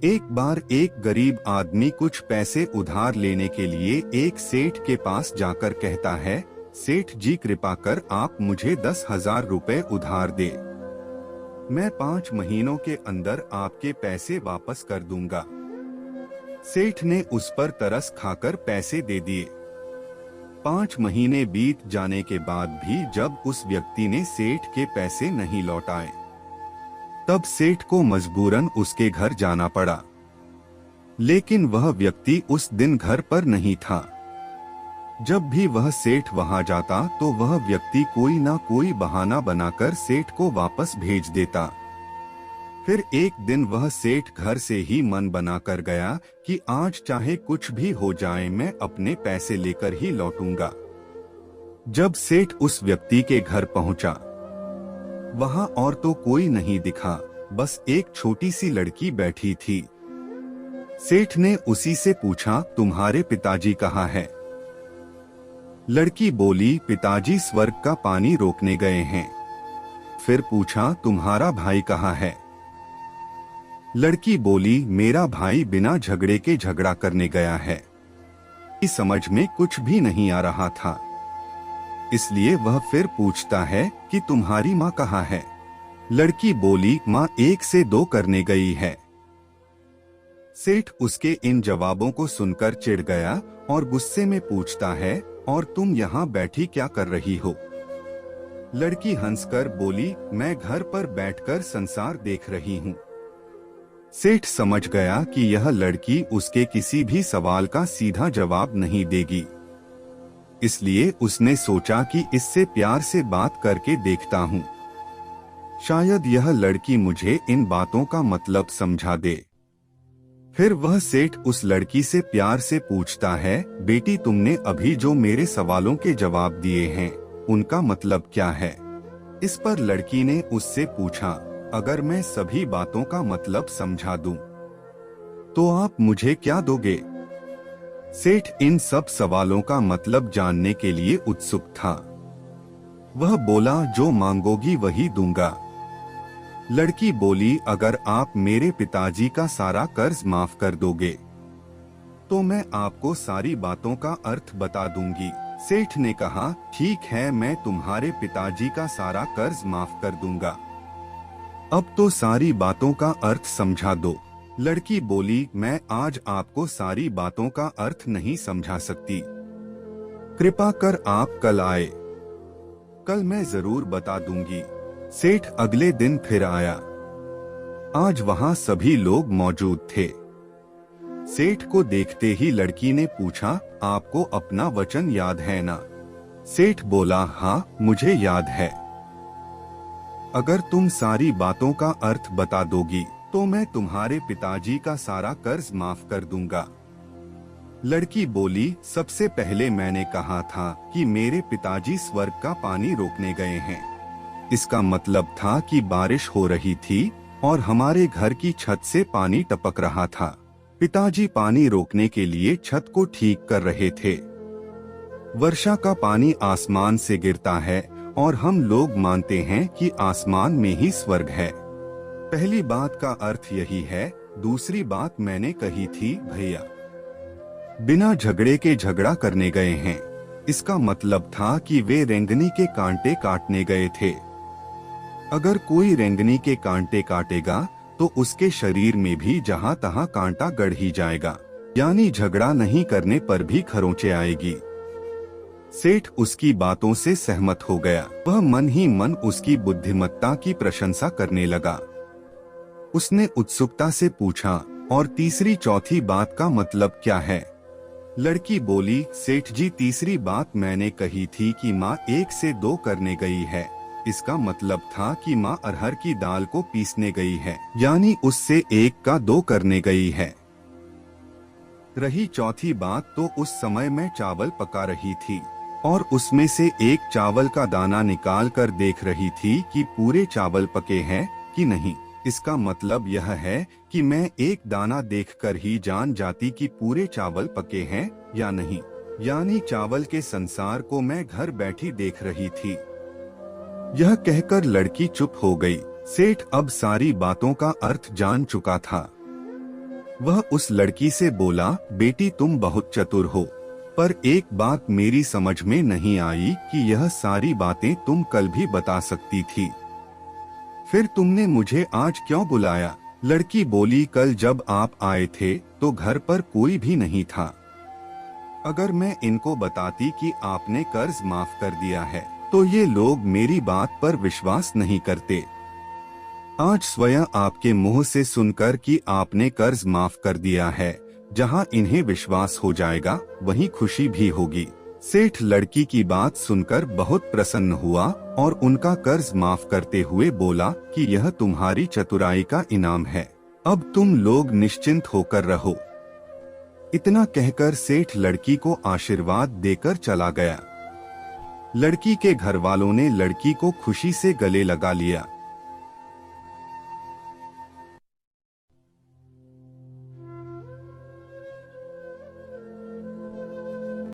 एक बार एक गरीब आदमी कुछ पैसे उधार लेने के लिए एक सेठ के पास जाकर कहता है, सेठ जी कृपा कर आप मुझे 10,000 रुपए उधार दे। मैं 5 महीनों के अंदर आपके पैसे वापस कर दूंगा। सेठ ने उस पर तरस खाकर पैसे दे दिए। 5 महीने बीत जाने के बाद भी जब उस व्यक्ति ने सेठ के पैसे नहीं लौटाए, तब सेठ को मजबूरन उसके घर जाना पड़ा। लेकिन वह व्यक्ति उस दिन घर पर नहीं था। जब भी वह सेठ वहां जाता तो वह व्यक्ति कोई ना कोई बहाना बनाकर सेठ को वापस भेज देता। फिर एक दिन वह सेठ घर से ही मन बनाकर गया कि आज चाहे कुछ भी हो जाए मैं अपने पैसे लेकर ही लौटूंगा। जब सेठ उस व्यक्ति के घर पहुंचा, वहां और तो कोई नहीं दिखा, बस एक छोटी सी लड़की बैठी थी। सेठ ने उसी से पूछा, तुम्हारे पिताजी कहाँ हैं? लड़की बोली, पिताजी स्वर्ग का पानी रोकने गए हैं। फिर पूछा, तुम्हारा भाई कहाँ है? लड़की बोली, मेरा भाई बिना झगड़े के झगड़ा करने गया है। इस समझ में कुछ भी नहीं आ रहा था, इसलिए वह फिर पूछता है कि तुम्हारी माँ कहाँ है? लड़की बोली, माँ 1 से 2 करने गई है। सेठ उसके इन जवाबों को सुनकर चिढ़ गया और गुस्से में पूछता है, और तुम यहाँ बैठी क्या कर रही हो? लड़की हंसकर बोली, मैं घर पर बैठकर संसार देख रही हूँ। सेठ समझ गया कि यह लड़की उसके किसी भी सवाल का सीधा जवाब नहीं देगी, इसलिए उसने सोचा कि इससे प्यार से बात करके देखता हूँ, शायद यह लड़की मुझे इन बातों का मतलब समझा दे। फिर वह सेठ उस लड़की से प्यार से पूछता है, बेटी तुमने अभी जो मेरे सवालों के जवाब दिए हैं उनका मतलब क्या है? इस पर लड़की ने उससे पूछा, अगर मैं सभी बातों का मतलब समझा दूं, तो आप मुझे क्या दोगे? सेठ इन सब सवालों का मतलब जानने के लिए उत्सुक था। वह बोला, जो मांगोगी वही दूंगा। लड़की बोली, अगर आप मेरे पिताजी का सारा कर्ज माफ कर दोगे तो मैं आपको सारी बातों का अर्थ बता दूंगी। सेठ ने कहा, ठीक है, मैं तुम्हारे पिताजी का सारा कर्ज माफ कर दूंगा। अब तो सारी बातों का अर्थ समझा दो। लड़की बोली, मैं आज आपको सारी बातों का अर्थ नहीं समझा सकती, कृपा कर आप कल आए, कल मैं जरूर बता दूंगी। सेठ अगले दिन फिर आया। आज वहां सभी लोग मौजूद थे। सेठ को देखते ही लड़की ने पूछा, आपको अपना वचन याद है ना? सेठ बोला, हाँ मुझे याद है। अगर तुम सारी बातों का अर्थ बता दोगी तो मैं तुम्हारे पिताजी का सारा कर्ज माफ कर दूंगा। लड़की बोली, सबसे पहले मैंने कहा था कि मेरे पिताजी स्वर्ग का पानी रोकने गए हैं। इसका मतलब था कि बारिश हो रही थी और हमारे घर की छत से पानी टपक रहा था। पिताजी पानी रोकने के लिए छत को ठीक कर रहे थे। वर्षा का पानी आसमान से गिरता है और हम लोग मानते हैं कि आसमान में ही स्वर्ग है। पहली बात का अर्थ यही है। दूसरी बात मैंने कही थी, भैया बिना झगड़े के झगड़ा करने गए हैं। इसका मतलब था कि वे रेंगनी के कांटे काटने गए थे। अगर कोई रेंगनी के कांटे काटेगा तो उसके शरीर में भी जहां तहां कांटा गड़ ही जाएगा, यानी झगड़ा नहीं करने पर भी खरोंचे आएगी। सेठ उसकी बातों से सहमत हो गया। वह मन ही मन उसकी बुद्धिमत्ता की प्रशंसा करने लगा। उसने उत्सुकता से पूछा, और तीसरी चौथी बात का मतलब क्या है? लड़की बोली, सेठ जी तीसरी बात मैंने कही थी कि माँ 1 से 2 करने गई है। इसका मतलब था कि माँ अरहर की दाल को पीसने गई है, यानी उससे 1 का 2 करने गई है। रही चौथी बात, तो उस समय मैं चावल पका रही थी और उसमें से एक चावल का दाना निकाल कर देख रही थी कि पूरे चावल पके हैं कि नहीं। इसका मतलब यह है कि मैं एक दाना देखकर ही जान जाती कि पूरे चावल पके हैं या नहीं, यानी चावल के संसार को मैं घर बैठी देख रही थी। यह कहकर लड़की चुप हो गई। सेठ अब सारी बातों का अर्थ जान चुका था। वह उस लड़की से बोला, बेटी तुम बहुत चतुर हो, पर एक बात मेरी समझ में नहीं आई कि यह सारी बातें तुम कल भी बता सकती थी, फिर तुमने मुझे आज क्यों बुलाया? लड़की बोली, कल जब आप आए थे तो घर पर कोई भी नहीं था। अगर मैं इनको बताती कि आपने कर्ज माफ कर दिया है तो ये लोग मेरी बात पर विश्वास नहीं करते। आज स्वयं आपके मुंह से सुनकर कि आपने कर्ज माफ कर दिया है, जहां इन्हें विश्वास हो जाएगा वहीं खुशी भी होगी। सेठ लड़की की बात सुनकर बहुत प्रसन्न हुआ और उनका कर्ज माफ करते हुए बोला कि यह तुम्हारी चतुराई का इनाम है, अब तुम लोग निश्चिंत होकर रहो। इतना कहकर सेठ लड़की को आशीर्वाद देकर चला गया। लड़की के घर वालों ने लड़की को खुशी से गले लगा लिया।